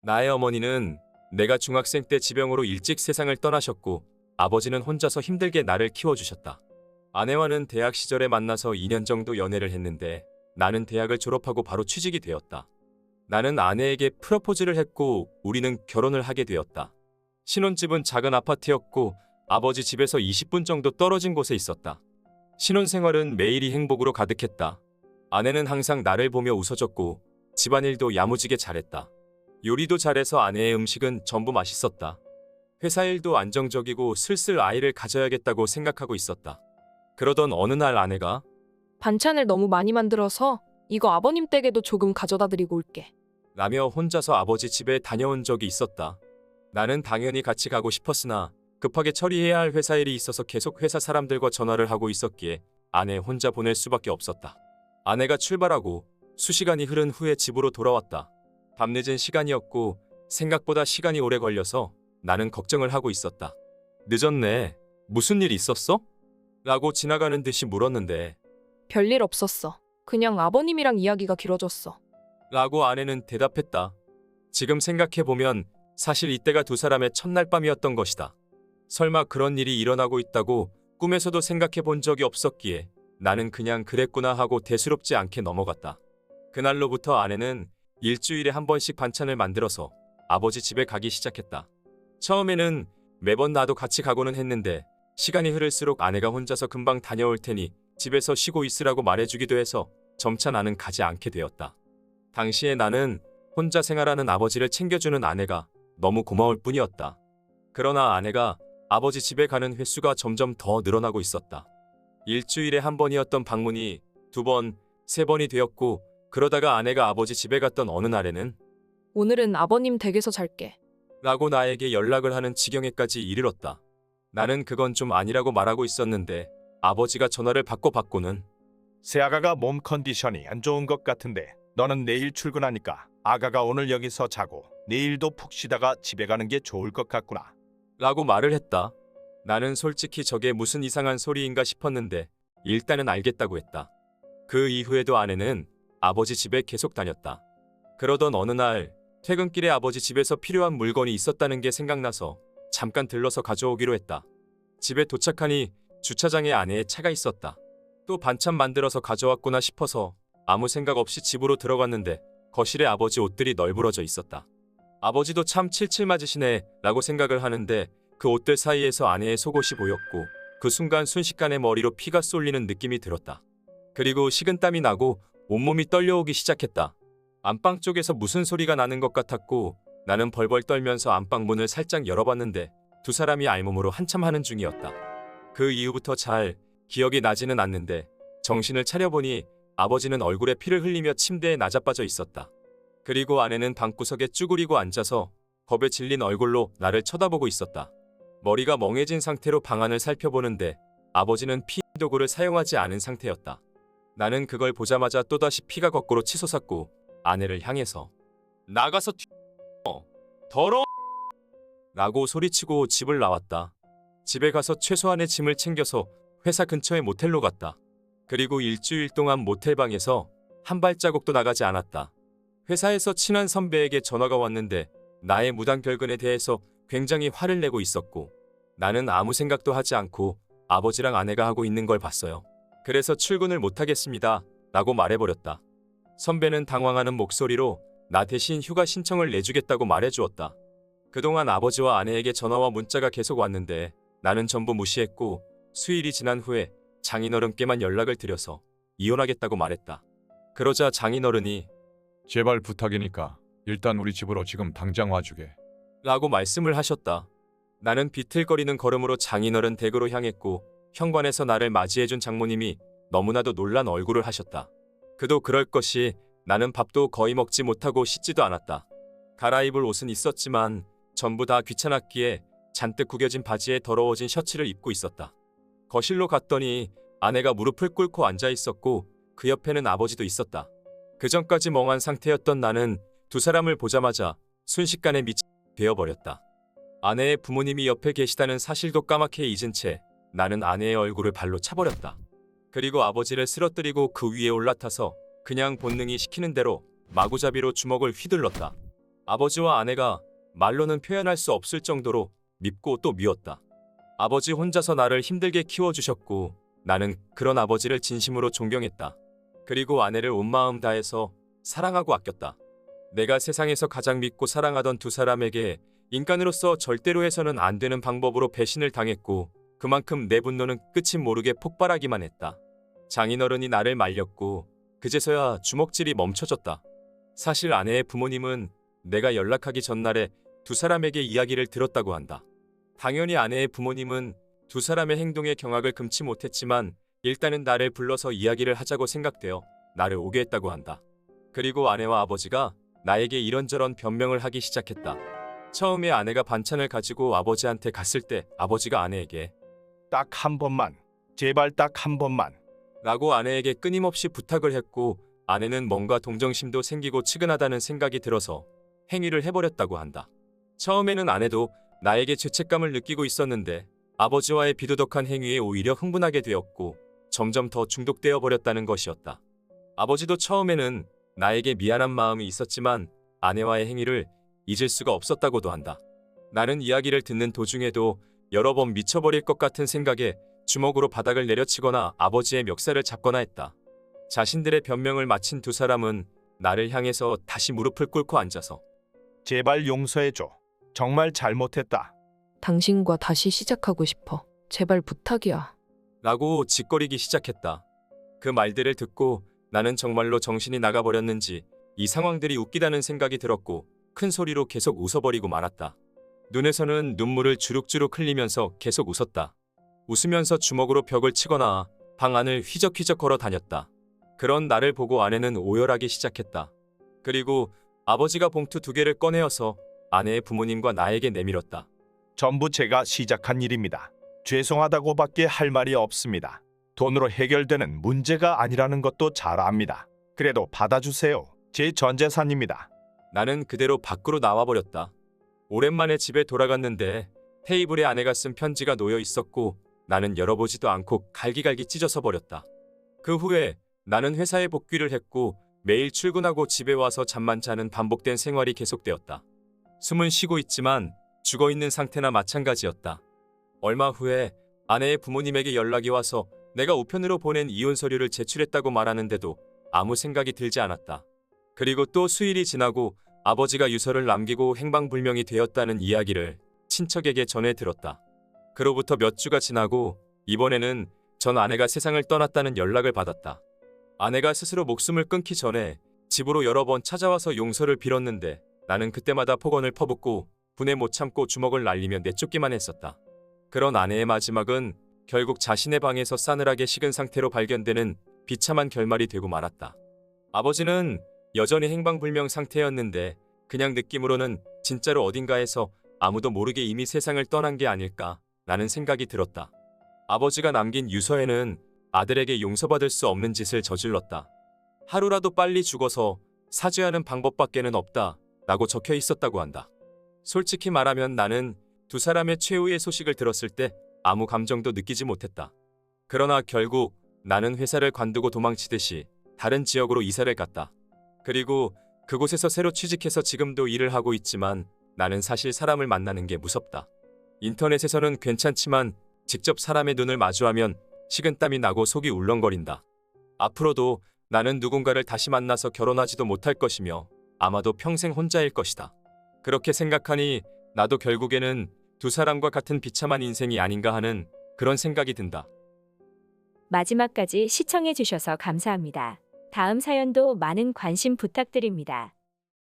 나의 어머니는 내가 중학생 때 지병으로 일찍 세상을 떠나셨고 아버지는 혼자서 힘들게 나를 키워주셨다. 아내와는 대학 시절에 만나서 2년 정도 연애를 했는데 나는 대학을 졸업하고 바로 취직이 되었다. 나는 아내에게 프러포즈를 했고 우리는 결혼을 하게 되었다. 신혼집은 작은 아파트였고 아버지 집에서 20분 정도 떨어진 곳에 있었다. 신혼생활은 매일이 행복으로 가득했다. 아내는 항상 나를 보며 웃어줬고 집안일도 야무지게 잘했다. 요리도 잘해서 아내의 음식은 전부 맛있었다. 회사 일도 안정적이고 슬슬 아이를 가져야겠다고 생각하고 있었다. 그러던 어느 날 아내가 반찬을 너무 많이 만들어서 이거 아버님 댁에도 조금 가져다 드리고 올게. 라며 혼자서 아버지 집에 다녀온 적이 있었다. 나는 당연히 같이 가고 싶었으나 급하게 처리해야 할 회사 일이 있어서 계속 회사 사람들과 전화를 하고 있었기에 아내 혼자 보낼 수밖에 없었다. 아내가 출발하고 수시간이 흐른 후에 집으로 돌아왔다. 밤늦은 시간이었고 생각보다 시간이 오래 걸려서 나는 걱정을 하고 있었다. 늦었네. 무슨 일 있었어? 라고 지나가는 듯이 물었는데 별일 없었어. 그냥 아버님이랑 이야기가 길어졌어. 라고 아내는 대답했다. 지금 생각해보면 사실 이때가 두 사람의 첫날 밤이었던 것이다. 설마 그런 일이 일어나고 있다고 꿈에서도 생각해 본 적이 없었기에 나는 그냥 그랬구나 하고 대수롭지 않게 넘어갔다. 그날로부터 아내는 일주일에 한 번씩 반찬을 만들어서 아버지 집에 가기 시작했다. 처음에는 매번 나도 같이 가고는 했는데 시간이 흐를수록 아내가 혼자서 금방 다녀올 테니 집에서 쉬고 있으라고 말해주기도 해서 점차 나는 가지 않게 되었다. 당시에 나는 혼자 생활하는 아버지를 챙겨주는 아내가 너무 고마울 뿐이었다. 그러나 아내가 아버지 집에 가는 횟수가 점점 더 늘어나고 있었다. 일주일에 한 번이었던 방문이 2번, 3번이 되었고 그러다가 아내가 아버지 집에 갔던 어느 날에는 오늘은 아버님 댁에서 잘게. 라고 나에게 연락을 하는 지경에까지 이르렀다. 나는 그건 좀 아니라고 말하고 있었는데 아버지가 전화를 받고는 새아가가 몸 컨디션이 안 좋은 것 같은데 너는 내일 출근하니까 아가가 오늘 여기서 자고 내일도 푹 쉬다가 집에 가는 게 좋을 것 같구나. 라고 말을 했다. 나는 솔직히 저게 무슨 이상한 소리인가 싶었는데 일단은 알겠다고 했다. 그 이후에도 아내는 아버지 집에 계속 다녔다. 그러던 어느 날 퇴근길에 아버지 집에서 필요한 물건이 있었다는 게 생각나서 잠깐 들러서 가져오기로 했다. 집에 도착하니 주차장에 아내의 차가 있었다. 또 반찬 만들어서 가져왔구나 싶어서 아무 생각 없이 집으로 들어갔는데 거실에 아버지 옷들이 널브러져 있었다. 아버지도 참 칠칠 맞으시네 라고 생각을 하는데 그 옷들 사이에서 아내의 속옷이 보였고 그 순간 순식간에 머리로 피가 쏠리는 느낌이 들었다. 그리고 식은땀이 나고 온몸이 떨려오기 시작했다. 안방 쪽에서 무슨 소리가 나는 것 같았고 나는 벌벌 떨면서 안방 문을 살짝 열어봤는데 두 사람이 알몸으로 한참 하는 중이었다. 그 이후부터 잘 기억이 나지는 않는데 정신을 차려보니 아버지는 얼굴에 피를 흘리며 침대에 나자빠져 있었다. 그리고 아내는 방구석에 쭈그리고 앉아서 겁에 질린 얼굴로 나를 쳐다보고 있었다. 머리가 멍해진 상태로 방안을 살펴보는데 아버지는 피 도구를 사용하지 않은 상태였다. 나는 그걸 보자마자 또다시 피가 거꾸로 치솟았고 아내를 향해서 나가서 더러워 라고 소리치고 집을 나왔다. 집에 가서 최소한의 짐을 챙겨서 회사 근처의 모텔로 갔다. 그리고 일주일 동안 모텔방에서 한 발자국도 나가지 않았다. 회사에서 친한 선배에게 전화가 왔는데 나의 무단 결근에 대해서 굉장히 화를 내고 있었고 나는 아무 생각도 하지 않고 아버지랑 아내가 하고 있는 걸 봤어요. 그래서 출근을 못하겠습니다 라고 말해버렸다. 선배는 당황하는 목소리로 나 대신 휴가 신청을 내주겠다고 말해주었다. 그동안 아버지와 아내에게 전화와 문자가 계속 왔는데 나는 전부 무시했고 수일이 지난 후에 장인어른께만 연락을 드려서 이혼하겠다고 말했다. 그러자 장인어른이 제발 부탁이니까 일단 우리 집으로 지금 당장 와주게. 라고 말씀을 하셨다. 나는 비틀거리는 걸음으로 장인어른 댁으로 향했고 현관에서 나를 맞이해준 장모님이 너무나도 놀란 얼굴을 하셨다. 그도 그럴 것이 나는 밥도 거의 먹지 못하고 씻지도 않았다. 갈아입을 옷은 있었지만 전부 다 귀찮았기에 잔뜩 구겨진 바지에 더러워진 셔츠를 입고 있었다. 거실로 갔더니 아내가 무릎을 꿇고 앉아 있었고 그 옆에는 아버지도 있었다. 그전까지 멍한 상태였던 나는 두 사람을 보자마자 순식간에 미치 되어버렸다. 아내의 부모님이 옆에 계시다는 사실도 까맣게 잊은 채 나는 아내의 얼굴을 발로 차버렸다. 그리고 아버지를 쓰러뜨리고 그 위에 올라타서 그냥 본능이 시키는 대로 마구잡이로 주먹을 휘둘렀다. 아버지와 아내가 말로는 표현할 수 없을 정도로 밉고 또 미웠다. 아버지 혼자서 나를 힘들게 키워주셨고 나는 그런 아버지를 진심으로 존경했다. 그리고 아내를 온 마음 다해서 사랑하고 아꼈다. 내가 세상에서 가장 믿고 사랑하던 두 사람에게 인간으로서 절대로 해서는 안 되는 방법으로 배신을 당했고 그만큼 내 분노는 끝이 모르게 폭발하기만 했다. 장인어른이 나를 말렸고 그제서야 주먹질이 멈춰졌다. 사실 아내의 부모님은 내가 연락하기 전날에 두 사람에게 이야기를 들었다고 한다. 당연히 아내의 부모님은 두 사람의 행동에 경악을 금치 못했지만 일단은 나를 불러서 이야기를 하자고 생각되어 나를 오게 했다고 한다. 그리고 아내와 아버지가 나에게 이런저런 변명을 하기 시작했다. 처음에 아내가 반찬을 가지고 아버지한테 갔을 때 아버지가 아내에게 딱 한 번만, 제발 딱 한 번만. 라고 아내에게 끊임없이 부탁을 했고 아내는 뭔가 동정심도 생기고 측은하다는 생각이 들어서 행위를 해버렸다고 한다. 처음에는 아내도 나에게 죄책감을 느끼고 있었는데 아버지와의 비도덕한 행위에 오히려 흥분하게 되었고 점점 더 중독되어 버렸다는 것이었다. 아버지도 처음에는 나에게 미안한 마음이 있었지만 아내와의 행위를 잊을 수가 없었다고도 한다. 나는 이야기를 듣는 도중에도 여러 번 미쳐버릴 것 같은 생각에 주먹으로 바닥을 내려치거나 아버지의 멱살을 잡거나 했다. 자신들의 변명을 마친 두 사람은 나를 향해서 다시 무릎을 꿇고 앉아서 제발 용서해줘. 정말 잘못했다. 당신과 다시 시작하고 싶어. 제발 부탁이야. 라고 짓거리기 시작했다. 그 말들을 듣고 나는 정말로 정신이 나가버렸는지 이 상황들이 웃기다는 생각이 들었고 큰 소리로 계속 웃어버리고 말았다. 눈에서는 눈물을 주룩주룩 흘리면서 계속 웃었다. 웃으면서 주먹으로 벽을 치거나 방 안을 휘적휘적 걸어 다녔다. 그런 나를 보고 아내는 오열하기 시작했다. 그리고 아버지가 봉투 2개를 꺼내어서 아내의 부모님과 나에게 내밀었다. 전부 제가 시작한 일입니다. 죄송하다고밖에 할 말이 없습니다. 돈으로 해결되는 문제가 아니라는 것도 잘 압니다. 그래도 받아주세요. 제 전 재산입니다. 나는 그대로 밖으로 나와버렸다. 오랜만에 집에 돌아갔는데 테이블에 아내가 쓴 편지가 놓여 있었고 나는 열어보지도 않고 갈기갈기 찢어서 버렸다. 그 후에 나는 회사에 복귀를 했고 매일 출근하고 집에 와서 잠만 자는 반복된 생활이 계속되었다. 숨은 쉬고 있지만 죽어있는 상태나 마찬가지였다. 얼마 후에 아내의 부모님에게 연락이 와서 내가 우편으로 보낸 이혼 서류를 제출했다고 말하는데도 아무 생각이 들지 않았다. 그리고 또 수일이 지나고 아버지가 유서를 남기고 행방불명이 되었다는 이야기를 친척에게 전해 들었다. 그로부터 몇 주가 지나고 이번에는 전 아내가 세상을 떠났다는 연락을 받았다. 아내가 스스로 목숨을 끊기 전에 집으로 여러 번 찾아와서 용서를 빌었는데 나는 그때마다 폭언을 퍼붓고 분에 못 참고 주먹을 날리며 내쫓기만 했었다. 그런 아내의 마지막은 결국 자신의 방에서 싸늘하게 식은 상태로 발견되는 비참한 결말이 되고 말았다. 아버지는 여전히 행방불명 상태였는데 그냥 느낌으로는 진짜로 어딘가에서 아무도 모르게 이미 세상을 떠난 게 아닐까 라는 생각이 들었다. 아버지가 남긴 유서에는 아들에게 용서받을 수 없는 짓을 저질렀다. 하루라도 빨리 죽어서 사죄하는 방법밖에는 없다 라고 적혀 있었다고 한다. 솔직히 말하면 나는 두 사람의 최후의 소식을 들었을 때 아무 감정도 느끼지 못했다. 그러나 결국 나는 회사를 관두고 도망치듯이 다른 지역으로 이사를 갔다. 그리고 그곳에서 새로 취직해서 지금도 일을 하고 있지만 나는 사실 사람을 만나는 게 무섭다. 인터넷에서는 괜찮지만 직접 사람의 눈을 마주하면 식은땀이 나고 속이 울렁거린다. 앞으로도 나는 누군가를 다시 만나서 결혼하지도 못할 것이며 아마도 평생 혼자일 것이다. 그렇게 생각하니 나도 결국에는 두 사람과 같은 비참한 인생이 아닌가 하는 그런 생각이 든다. 마지막까지 시청해 주셔서 감사합니다. 다음 사연도 많은 관심 부탁드립니다.